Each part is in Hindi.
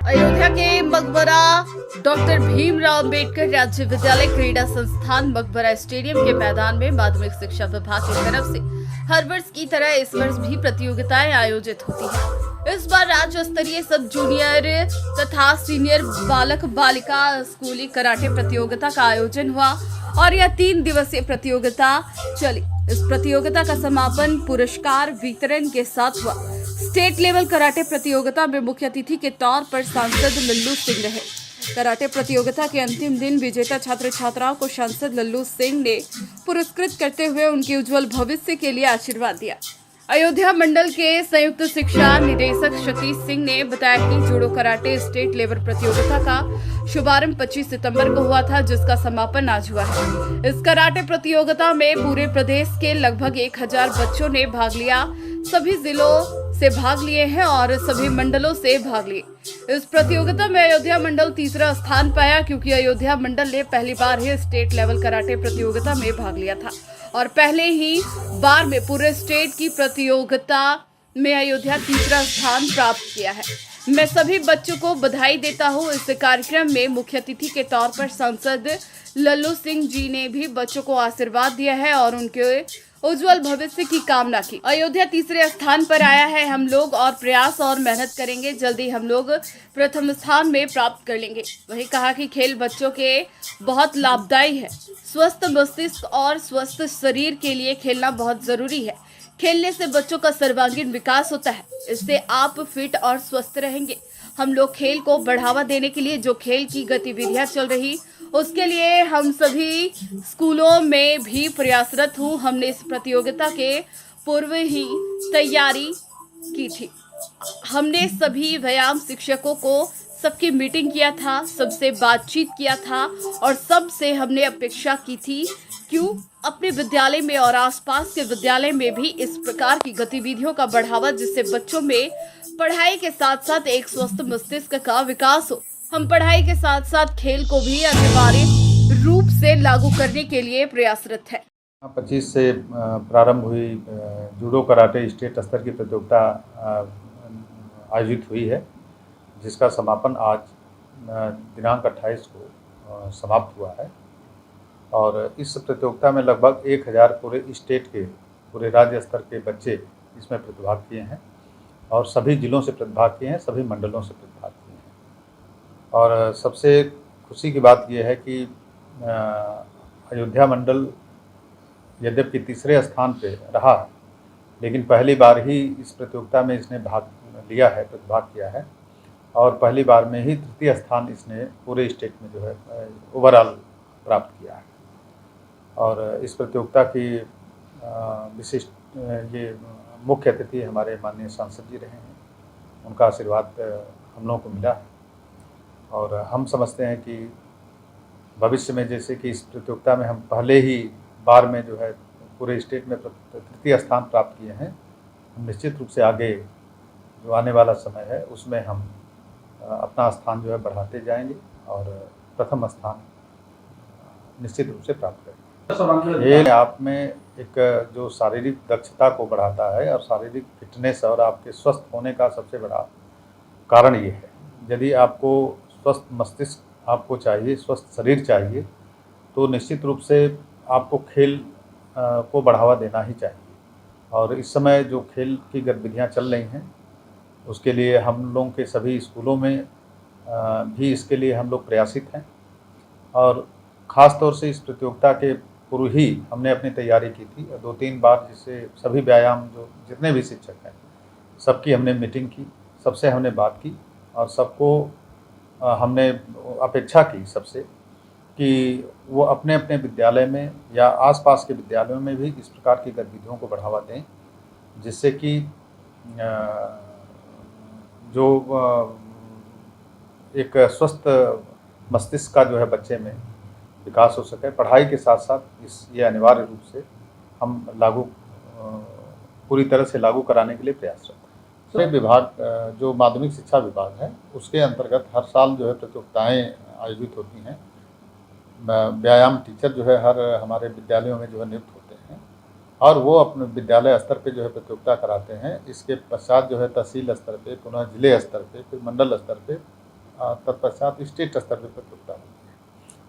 अयोध्या के मकबरा डॉक्टर भीमराव अंबेडकर राज्य विद्यालय क्रीड़ा संस्थान मकबरा स्टेडियम के मैदान में माध्यमिक शिक्षा विभाग की तरफ से हर वर्ष की तरह इस वर्ष भी प्रतियोगिताएं आयोजित होती हैं। इस बार राज्य स्तरीय सब जूनियर तथा सीनियर बालक बालिका स्कूली कराटे प्रतियोगिता का आयोजन हुआ और यह 3 दिवसीय प्रतियोगिता चली। इस प्रतियोगिता का समापन पुरस्कार वितरण के साथ हुआ। स्टेट लेवल कराटे प्रतियोगिता में मुख्य अतिथि के तौर पर सांसद लल्लू सिंह रहे। कराटे प्रतियोगिता के अंतिम दिन विजेता छात्र छात्राओं को सांसद लल्लू सिंह ने पुरस्कृत करते हुए उनके उज्जवल भविष्य के लिए आशीर्वाद दिया। अयोध्या मंडल के संयुक्त शिक्षा निदेशक सतीश सिंह ने बताया कि जूडो कराटे स्टेट लेवल प्रतियोगिता का शुभारंभ 25 सितंबर को हुआ था, जिसका समापन आज हुआ है। इस कराटे प्रतियोगिता में पूरे प्रदेश के लगभग 1000 बच्चों ने भाग लिया। सभी जिलों से भाग लिए हैं और सभी मंडलों से भाग लिए। इस प्रतियोगिता में अयोध्या मंडल तीसरा स्थान पाया, क्योंकि अयोध्या मंडल ने पहली बार ही स्टेट लेवल कराटे प्रतियोगिता में भाग लिया था और पहले ही बार में पूरे स्टेट की प्रतियोगिता में अयोध्या तीसरा स्थान प्राप्त किया है। मैं सभी बच्चों को बधाई देता हूँ। इस कार्यक्रम में मुख्य अतिथि के तौर पर सांसद लल्लू सिंह जी ने भी बच्चों को आशीर्वाद दिया है और उनके उज्जवल भविष्य की कामना की। अयोध्या तीसरे स्थान पर आया है। हम लोग और प्रयास और मेहनत करेंगे, जल्दी हम लोग प्रथम स्थान में प्राप्त कर लेंगे। वही कहा कि खेल बच्चों के बहुत लाभदायी है। स्वस्थ मस्तिष्क और स्वस्थ शरीर के लिए खेलना बहुत जरूरी है। खेलने से बच्चों का सर्वांगीण विकास होता है। इससे आप फिट और स्वस्थ रहेंगे। हम लोग खेल को बढ़ावा देने के लिए जो खेल की गतिविधियां चल रही, उसके लिए हम सभी स्कूलों में भी प्रयासरत हूँ। हमने इस प्रतियोगिता के पूर्व ही तैयारी की थी। हमने सभी व्यायाम शिक्षकों को सबकी मीटिंग किया था, सबसे बातचीत किया था और सबसे हमने अपेक्षा की थी क्यों अपने विद्यालय में और आसपास के विद्यालय में भी इस प्रकार की गतिविधियों का बढ़ावा, जिससे बच्चों में पढ़ाई के साथ साथ एक स्वस्थ मस्तिष्क का विकास हो। हम पढ़ाई के साथ साथ खेल को भी अनिवार्य रूप से लागू करने के लिए प्रयासरत है। 25 से प्रारंभ हुई जूडो कराटे स्टेट स्तर की प्रतियोगिता आयोजित हुई है, जिसका समापन आज दिनांक 28 को समाप्त हुआ है। और इस प्रतियोगिता में लगभग 1000 पूरे स्टेट के, पूरे राज्य स्तर के बच्चे इसमें प्रतिभाग किए हैं और सभी जिलों से प्रतिभाग किए हैं, सभी मंडलों से प्रतिभाग किए हैं। और सबसे खुशी की बात यह है कि अयोध्या मंडल यद्यपि तीसरे स्थान पे रहा, लेकिन पहली बार ही इस प्रतियोगिता में इसने भाग लिया है, प्रतिभाग किया है और पहली बार में ही तृतीय स्थान इसने पूरे स्टेट में जो है ओवरऑल प्राप्त किया है। और इस प्रतियोगिता की विशिष्ट ये मुख्य अतिथि हमारे माननीय सांसद जी रहे हैं। उनका आशीर्वाद हम लोगों को मिला है और हम समझते हैं कि भविष्य में जैसे कि इस प्रतियोगिता में हम पहले ही बार में जो है पूरे स्टेट में तृतीय स्थान प्राप्त किए हैं, हम निश्चित रूप से आगे जो आने वाला समय है उसमें हम अपना स्थान जो है बढ़ाते जाएंगे और प्रथम स्थान निश्चित रूप से प्राप्त करेंगे। खेल आप में एक जो शारीरिक दक्षता को बढ़ाता है और शारीरिक फिटनेस और आपके स्वस्थ होने का सबसे बड़ा कारण ये है। यदि आपको स्वस्थ मस्तिष्क आपको चाहिए, स्वस्थ शरीर चाहिए, तो निश्चित रूप से आपको खेल को बढ़ावा देना ही चाहिए। और इस समय जो खेल की गतिविधियाँ चल रही हैं, उसके लिए हम लोगों के सभी स्कूलों में भी इसके लिए हम लोग प्रयासित हैं और ख़ास तौर से इस प्रतियोगिता के पूर्व ही हमने अपनी तैयारी की थी। 2-3 बार जिससे सभी व्यायाम जो जितने भी शिक्षक हैं सबकी हमने मीटिंग की, सबसे हमने बात की और सबको हमने अपेक्षा की सबसे कि वो अपने अपने विद्यालय में या आसपास के विद्यालयों में भी इस प्रकार की गतिविधियों को बढ़ावा दें, जिससे कि जो एक स्वस्थ मस्तिष्क का जो है बच्चे में विकास हो सके। पढ़ाई के साथ साथ ये अनिवार्य रूप से हम पूरी तरह से लागू कराने के लिए प्रयासरत हैं। विभाग जो माध्यमिक शिक्षा विभाग है उसके अंतर्गत हर साल जो है प्रतियोगिताएँ आयोजित होती हैं। व्यायाम टीचर जो है हर हमारे विद्यालयों में जो है नियुक्त होते हैं और वो अपने विद्यालय स्तर पे जो है प्रतियोगिता कराते हैं। इसके पश्चात जो है तहसील स्तर पे, पुनः जिले स्तर पे, फिर मंडल स्तर पे तत्पश्चात स्टेट स्तर पर प्रतियोगिता होती है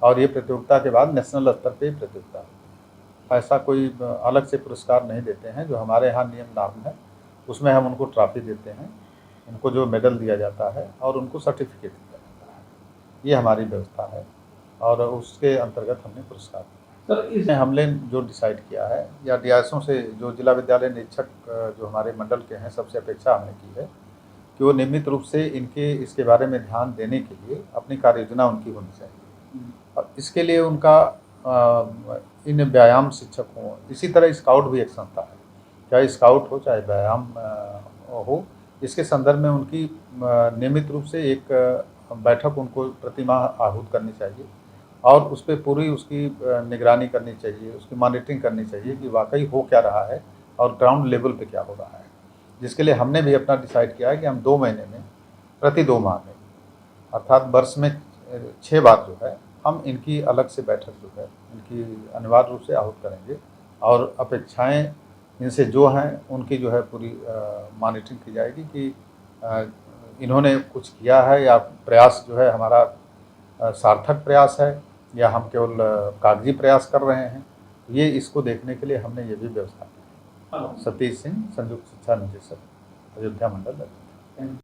और ये प्रतियोगिता के बाद नेशनल स्तर पर प्रतियोगिता होती है। ऐसा कोई अलग से पुरस्कार नहीं देते हैं, जो हमारे यहाँ नियम नाम है उसमें हम उनको ट्रॉफी देते हैं, उनको जो मेडल दिया जाता है और उनको सर्टिफिकेट दिया जाता है। ये हमारी व्यवस्था है और उसके अंतर्गत हमने पुरस्कार दिया। सर इसमें हमने जो डिसाइड किया है या डीआईएसओ से जो जिला विद्यालय निरीक्षक जो हमारे मंडल के हैं, सबसे अपेक्षा हमने की है कि वो नियमित रूप से इनके इसके बारे में ध्यान देने के लिए अपनी कार्य योजना उनकी होनी चाहिए और इसके लिए उनका इन व्यायाम शिक्षक हों, इसी तरह स्काउट भी एक संस्था है, चाहे स्काउट हो चाहे व्यायाम हो, इसके संदर्भ में उनकी नियमित रूप से एक बैठक उनको प्रतिमाह आहूत करनी चाहिए और उस पर पूरी उसकी निगरानी करनी चाहिए, उसकी मॉनिटरिंग करनी चाहिए कि वाकई हो क्या रहा है और ग्राउंड लेवल पे क्या हो रहा है। जिसके लिए हमने भी अपना डिसाइड किया है कि हम 2 महीने में, प्रति 2 माह में, अर्थात वर्ष में 6 बार जो है हम इनकी अलग से बैठक जो है इनकी अनिवार्य रूप से आहूत करेंगे और अपेक्षाएं इनसे जो हैं उनकी जो है पूरी मॉनिटरिंग की जाएगी कि इन्होंने कुछ किया है या प्रयास जो है हमारा सार्थक प्रयास है या हम केवल कागजी प्रयास कर रहे हैं। ये इसको देखने के लिए हमने ये भी व्यवस्था की है। सतीश सिंह, संयुक्त शिक्षा निदेशक, अयोध्या मंडल, अयोध्या।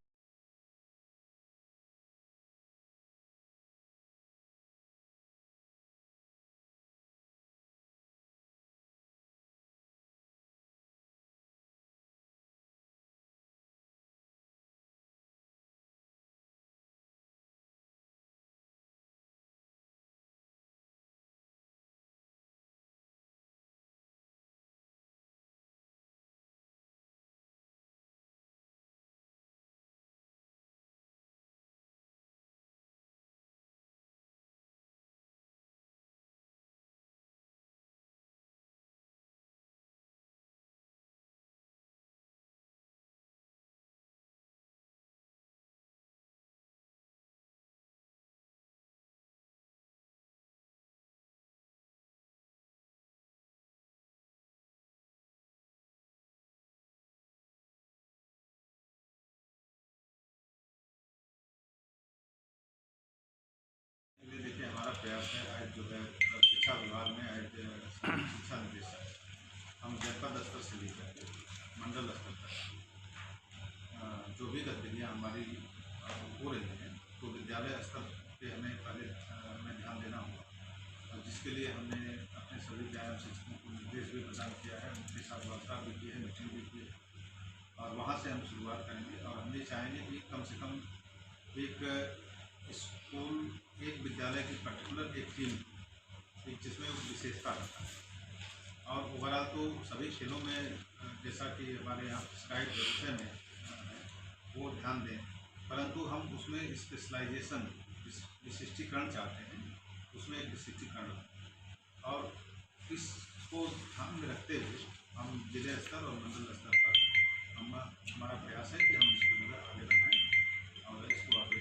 देखिए हमारा प्रयास है आज जो है शिक्षा विभाग में आज शिक्षा निदेशक हम जनपद स्तर से लेकर मंडल स्तर तक जो भी गतिविधियाँ हमारी हो रही हैं तो विद्यालय स्तर पे हमें पहले हमें ध्यान देना होगा और जिसके लिए हमने अपने सभी व्यायाम शिक्षकों को निर्देश भी प्रदान किया है, उनके साथ वार्ता भी की है, मीटिंग भी की है और वहाँ से हम शुरुआत करेंगे और हम ये चाहेंगे कि कम से कम एक स्कूल, एक विद्यालय की पर्टिकुलर एक टीम, एक जिसमें विशेषता रहता है और ओवरऑल तो सभी खेलों में जैसा कि हमारे यहाँ स्काइट विषय में वो ध्यान दें, परंतु हम उसमें स्पेशलाइजेशन, विशिष्टीकरण चाहते हैं, उसमें एक विशिष्टीकरण और इसको ध्यान में रखते हुए हम जिले स्तर और मंडल स्तर पर हमारा प्रयास है कि हम इसको आगे बढ़ाएँ और इसको आगे